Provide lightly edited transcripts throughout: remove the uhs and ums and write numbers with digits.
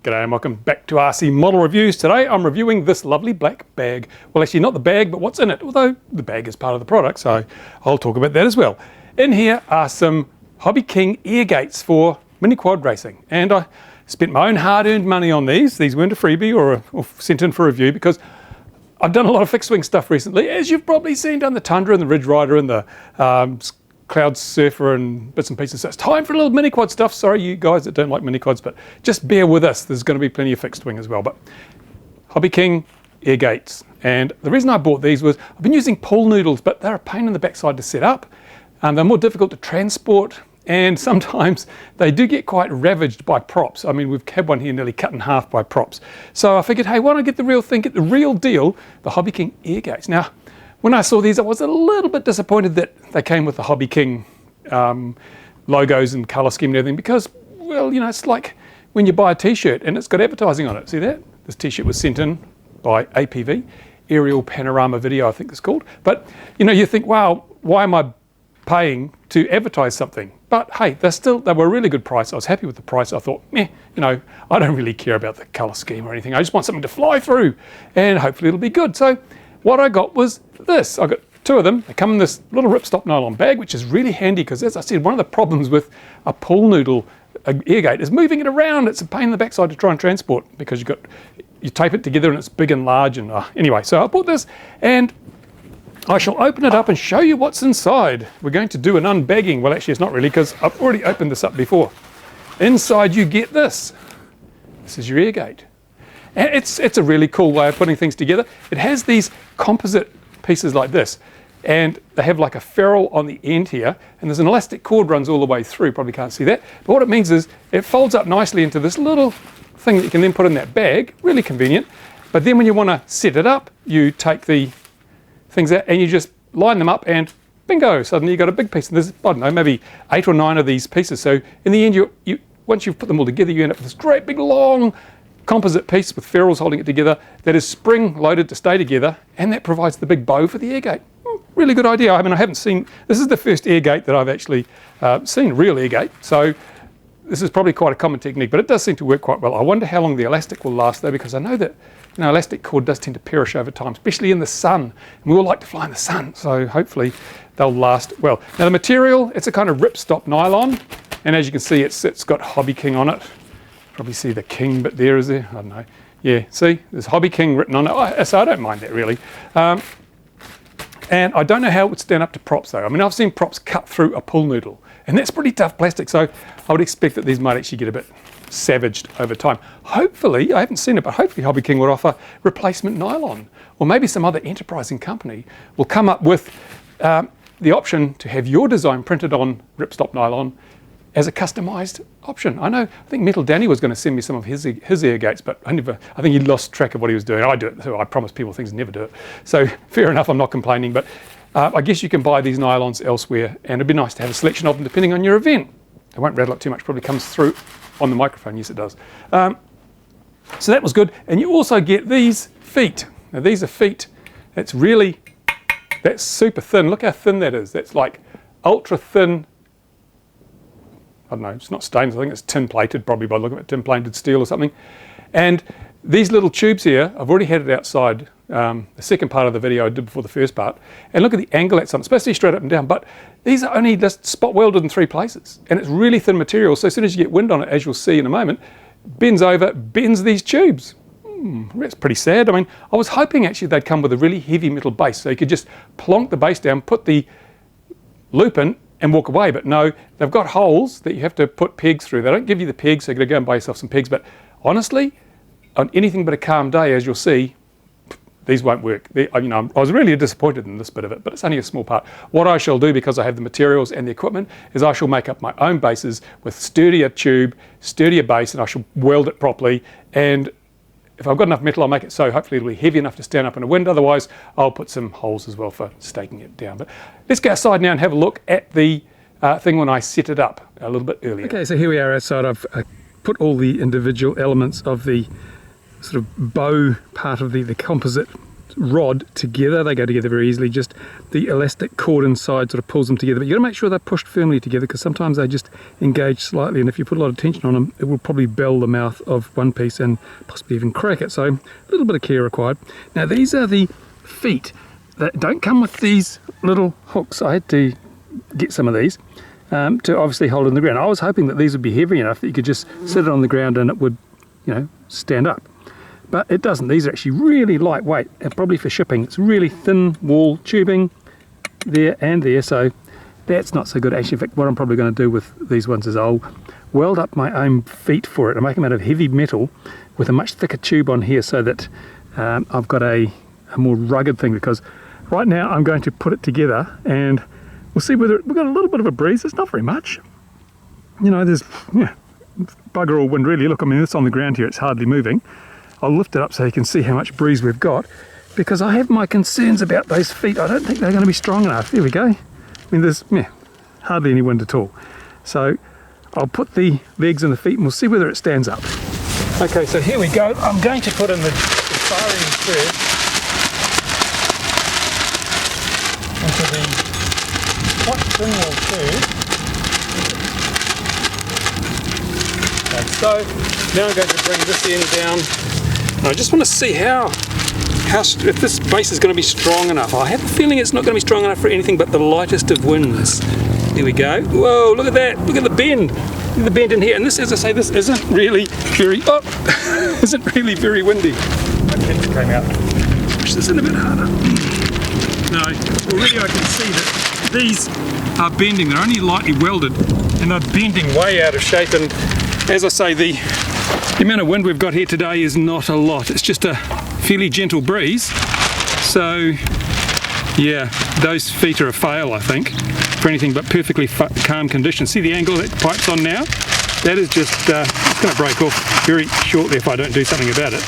G'day and welcome back to RC Model Reviews. Today I'm reviewing this lovely black bag. Well, actually not the bag, but what's in it, although the bag is part of the product, so I'll talk about that as well. In here are some HobbyKing airgates for mini quad racing, and I spent my own hard-earned money on these. These weren't a freebie or sent in for review because I've done a lot of fixed wing stuff recently, as you've probably seen, done the Tundra and the Ridge Rider and the Cloud Surfer and bits and pieces. So it's time for a little mini quad stuff. Sorry you guys that don't like mini quads, but just bear with us. There's going to be plenty of fixed wing as well. But HobbyKing airgates. And the reason I bought these was I've been using pool noodles, but they're a pain in the backside to set up. They're more difficult to transport, and sometimes they do get quite ravaged by props. I mean, we've had one here nearly cut in half by props. So I figured, hey, why don't I get the real thing, get the real deal, the HobbyKing airgates. Now, when I saw these, I was a little bit disappointed that they came with the HobbyKing logos and colour scheme and everything because, well, you know, it's like when you buy a t-shirt and it's got advertising on it. See that? This t-shirt was sent in by APV, Aerial Panorama Video, I think it's called. But, you know, you think, wow, why am I paying to advertise something? But hey, they were a really good price. I was happy with the price. I thought, you know, I don't really care about the colour scheme or anything. I just want something to fly through and hopefully it'll be good. So what I got was this. I got two of them. They come in this little Ripstop Nylon Bag, which is really handy because, as I said, one of the problems with a pool noodle airgate is moving it around. It's a pain in the backside to try and transport because you tape it together and it's big and large. And anyway, so I bought this and I shall open it up and show you what's inside. We're going to do an unbagging. Well, actually, it's not really because I've already opened this up before. Inside, you get this. This is your airgate. And it's a really cool way of putting things together. It has these composite pieces like this, and they have like a ferrule on the end here, and there's an elastic cord runs all the way through. Probably can't see that, but what it means is it folds up nicely into this little thing that you can then put in that bag. Really convenient. But then when you want to set it up, you take the things out and you just line them up, and bingo! Suddenly you got a big piece. And there's, I don't know, maybe 8 or 9 of these pieces. So in the end, you once you've put them all together, you end up with this great big long composite piece with ferrules holding it together that is spring loaded to stay together, and that provides the big bow for the airgate. Really good idea. I mean, I haven't seen, this is the first airgate that I've actually seen, real airgate, so this is probably quite a common technique, but it does seem to work quite well. I wonder how long the elastic will last though, because I know that, you know, elastic cord does tend to perish over time, especially in the sun, and we all like to fly in the sun, so hopefully they'll last well. Now the material, it's a kind of Ripstop nylon, and as you can see, it's got HobbyKing on it. Probably see the King bit there, is there? I don't know. Yeah, see, there's HobbyKing written on it, so I don't mind that really. And I don't know how it would stand up to props though. I mean, I've seen props cut through a pool noodle, and that's pretty tough plastic, so I would expect that these might actually get a bit savaged over time. Hopefully, I haven't seen it, but hopefully HobbyKing would offer replacement nylon, or maybe some other enterprising company will come up with the option to have your design printed on Ripstop nylon as a customised option. I think Metal Danny was going to send me some of his airgates, but I think he lost track of what he was doing. I do it, so I promise people things, never do it. So fair enough, I'm not complaining, but I guess you can buy these nylons elsewhere, and it'd be nice to have a selection of them depending on your event. It won't rattle up too much, probably comes through on the microphone, yes it does. So that was good, and you also get these feet. Now these are feet, that's super thin. Look how thin that is. That's like ultra thin. I don't know, it's not stainless, I think it's tin plated, probably by looking at tin plated steel or something. And these little tubes here, I've already had it outside, the second part of the video I did before the first part, and look at the angle that's on. It's supposed to be straight up and down, but these are only just spot welded in 3 places, and it's really thin material, so as soon as you get wind on it, as you'll see in a moment, bends over, bends these tubes. That's pretty sad. I mean, I was hoping actually they'd come with a really heavy metal base, so you could just plonk the base down, put the loop in, and walk away, but no, they've got holes that you have to put pegs through. They don't give you the pegs, so you've got to go and buy yourself some pegs, but honestly, on anything but a calm day, as you'll see, these won't work. I was really disappointed in this bit of it, but it's only a small part. What I shall do, because I have the materials and the equipment, is I shall make up my own bases with sturdier tube, sturdier base, and I shall weld it properly, and if I've got enough metal, I'll make it so hopefully it'll be heavy enough to stand up in a wind. Otherwise, I'll put some holes as well for staking it down. But let's go outside now and have a look at the thing when I set it up a little bit earlier. Okay, so here we are outside. I've put all the individual elements of the sort of bow part of the composite rod together. They go together very easily. Just the elastic cord inside sort of pulls them together. But you've got to make sure they're pushed firmly together, because sometimes they just engage slightly, and if you put a lot of tension on them, it will probably bell the mouth of one piece and possibly even crack it. So a little bit of care required. Now these are the feet that don't come with these little hooks. I had to get some of these to obviously hold on the ground. I was hoping that these would be heavy enough that you could just sit it on the ground and it would, you know, stand up. But it doesn't. These are actually really lightweight, and probably for shipping. It's really thin wall tubing there and there, so that's not so good. Actually, in fact, what I'm probably going to do with these ones is I'll weld up my own feet for it. I'll make them out of heavy metal with a much thicker tube on here, so that I've got a more rugged thing, because right now I'm going to put it together and we'll see whether we've got a little bit of a breeze. It's not very much. You know, there's bugger all wind really. Look, I mean, it's on the ground here, it's hardly moving. I'll lift it up so you can see how much breeze we've got, because I have my concerns about those feet. I don't think they're going to be strong enough. There we go. I mean, there's hardly any wind at all. So I'll put the legs and the feet and we'll see whether it stands up. Okay, so here we go. I'm going to put in the firing thread into the quite thin wall tube. Like so. Now I'm going to bring this end down. And I just want to see if this base is going to be strong enough. I have a feeling it's not going to be strong enough for anything but the lightest of winds. There we go. Whoa, look at that. Look at the bend. Look at the bend in here. And this, as I say, this isn't really very, isn't really very windy. My pen came out. Push this in a bit harder. No, already I can see that these are bending. They're only lightly welded and they're bending way out of shape. And as I say, the amount of wind we've got here today is not a lot. It's just a fairly gentle breeze. So yeah, those feet are a fail, I think, for anything but perfectly calm conditions. See the angle that the pipe's on now? That is just, it's going to break off very shortly if I don't do something about it.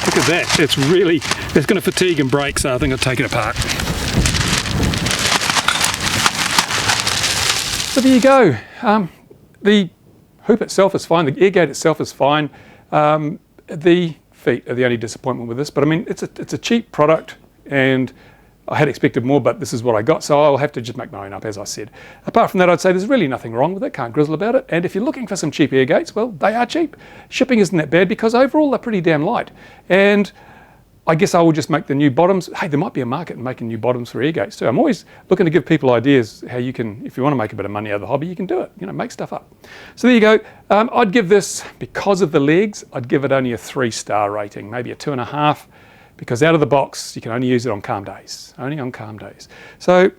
Look at that. It's going to fatigue and break, so I think I'll take it apart. So there you go. The hoop itself is fine, the airgate itself is fine. The feet are the only disappointment with this, but I mean, it's a cheap product, and I had expected more, but this is what I got, so I'll have to just make my own up, as I said. Apart from that, I'd say there's really nothing wrong with it, can't grizzle about it, and if you're looking for some cheap airgates, well, they are cheap. Shipping isn't that bad, because overall they're pretty damn light. And I guess I will just make the new bottoms. Hey, there might be a market in making new bottoms for airgates too. I'm always looking to give people ideas how you can, if you want to make a bit of money out of the hobby, you can do it, you know, make stuff up. So there you go. I'd give this, because of the legs, I'd give it only a 3-star rating, maybe a 2.5, because out of the box, you can only use it on calm days, only on calm days. So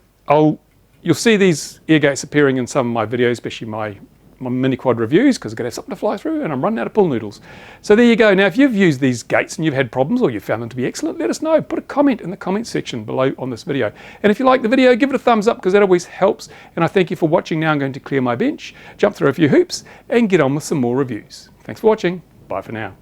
you'll see these airgates appearing in some of my videos, especially my mini quad reviews, because I've got to have something to fly through and I'm running out of pool noodles. So there you go. Now if you've used these gates and you've had problems or you've found them to be excellent, let us know. Put a comment in the comment section below on this video. And if you like the video, give it a thumbs up, because that always helps. And I thank you for watching. Now I'm going to clear my bench, jump through a few hoops and get on with some more reviews. Thanks for watching. Bye for now.